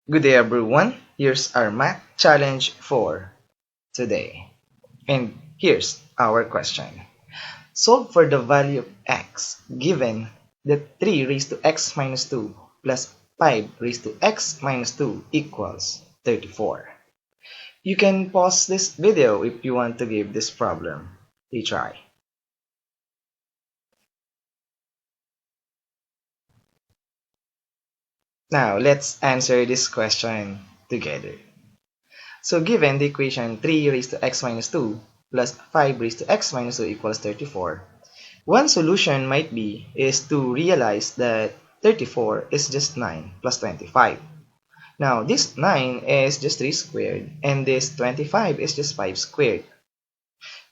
Good day everyone, here's our math challenge for today. And here's our question. Solve for the value of x given that 3 raised to x minus 2 plus 5 raised to x minus 2 equals 34. You can pause this video if you want to give this problem a try. Now let's answer this question together. So given the equation 3 raised to x minus 2 plus 5 raised to x minus 2 equals 34, one solution might be is to realize that 34 is just 9 plus 25. Now this 9 is just 3 squared and this 25 is just 5 squared.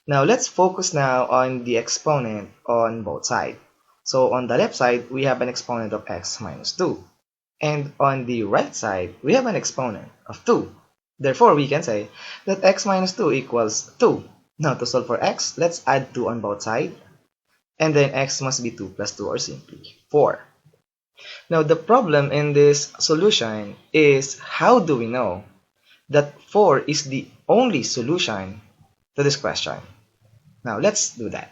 Now let's focus now on the exponent on both sides. So on the left side, we have an exponent of x minus 2. And on the right side, we have an exponent of 2. Therefore, we can say that x minus 2 equals 2. Now, to solve for x, let's add 2 on both sides. And then x must be 2 plus 2 or simply 4. Now, the problem in this solution is how do we know that 4 is the only solution to this question? Now, let's do that.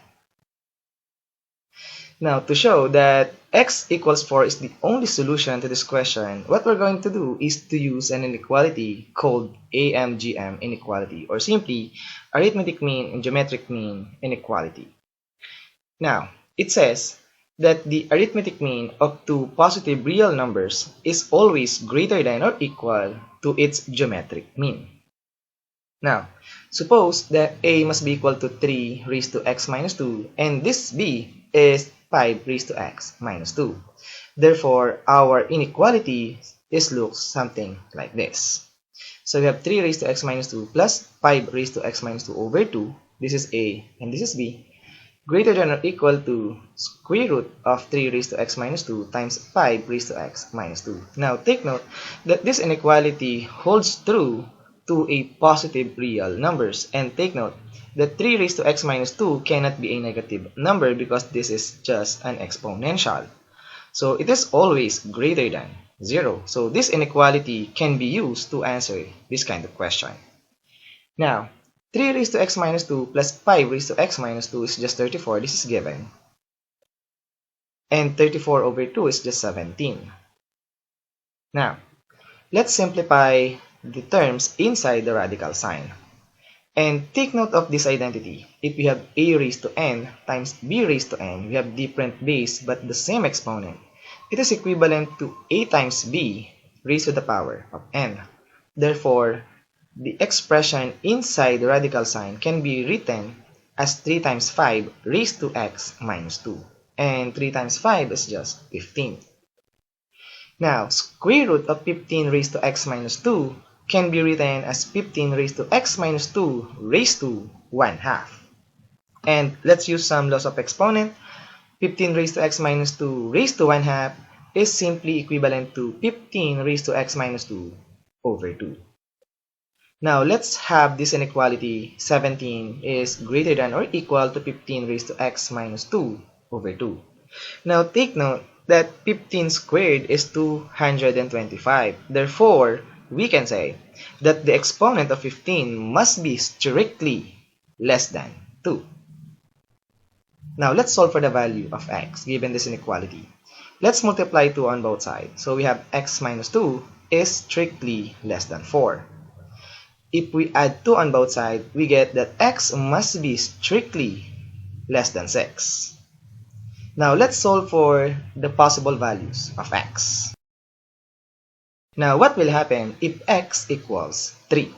Now, to show that x equals 4 is the only solution to this question, what we're going to do is to use an inequality called AMGM inequality, or simply arithmetic mean and geometric mean inequality. Now, it says that the arithmetic mean of two positive real numbers is always greater than or equal to its geometric mean. Now, suppose that a must be equal to 3 raised to x minus 2 and this b is 5 raised to x minus 2. Therefore, our inequality looks something like this. So we have 3 raised to x minus 2 plus 5 raised to x minus 2 over 2. This is a and this is b. Greater than or equal to square root of 3 raised to x minus 2 times 5 raised to x minus 2. Now, take note that this inequality holds true to a positive real numbers. And take note that 3 raised to x minus 2 cannot be a negative number because this is just an exponential. So it is always greater than 0. So this inequality can be used to answer this kind of question. Now, 3 raised to x minus 2 plus 5 raised to x minus 2 is just 34. This is given. And 34 over 2 is just 17. Now, let's simplify the terms inside the radical sign. And take note of this identity. If we have a raised to n times b raised to n, we have different base but the same exponent. It is equivalent to a times b raised to the power of n. Therefore, the expression inside the radical sign can be written as 3 times 5 raised to x minus 2. And 3 times 5 is just 15. Now, square root of 15 raised to x minus 2 can be written as 15 raised to x minus 2 raised to 1/2. And let's use some laws of exponent. 15 raised to x minus 2 raised to 1/2 is simply equivalent to 15 raised to x minus 2 over 2. Now, let's have this inequality 17 is greater than or equal to 15 raised to x minus 2 over 2. Now, take note that 15 squared is 225. Therefore, we can say that the exponent of 15 must be strictly less than 2. Now, let's solve for the value of x given this inequality. Let's multiply 2 on both sides. So we have x minus 2 is strictly less than 4. If we add 2 on both sides, we get that x must be strictly less than 6. Now, let's solve for the possible values of x. Now, what will happen if x equals 3?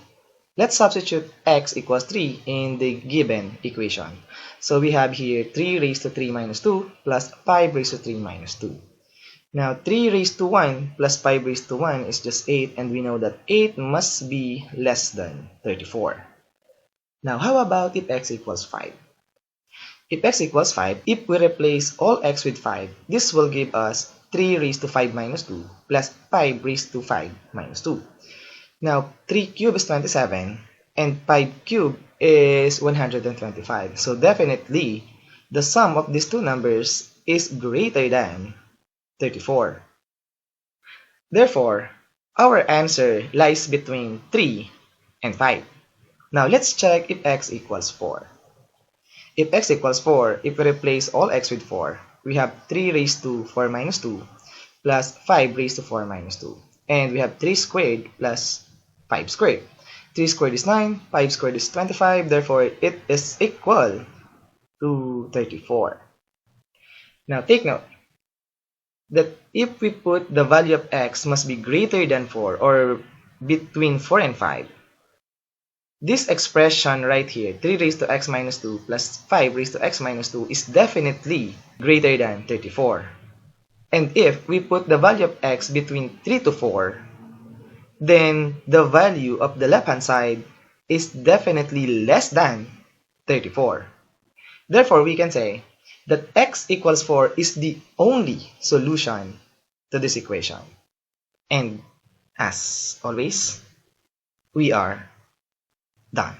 Let's substitute x equals 3 in the given equation. So we have here 3 raised to 3 minus 2 plus 5 raised to 3 minus 2. Now, 3 raised to 1 plus 5 raised to 1 is just 8, and we know that 8 must be less than 34. Now, how about if x equals 5? If x equals 5, if we replace all x with 5, this will give us 3 raised to 5 minus 2 plus 5 raised to 5 minus 2. Now, 3 cubed is 27 and 5 cubed is 125. So definitely, the sum of these two numbers is greater than 34. Therefore, our answer lies between 3 and 5. Now let's check if x equals 4. If x equals 4, if we replace all x with 4, we have 3 raised to 4 minus 2 plus 5 raised to 4 minus 2. And we have 3 squared plus 5 squared. 3 squared is 9, 5 squared is 25, therefore it is equal to 34. Now take note that if we put the value of x must be greater than 4 or between 4 and 5, this expression right here, 3 raised to x minus 2 plus 5 raised to x minus 2 is definitely greater than 34. And if we put the value of x between 3 to 4, then the value of the left-hand side is definitely less than 34. Therefore, we can say that x equals 4 is the only solution to this equation. And as always, we are done.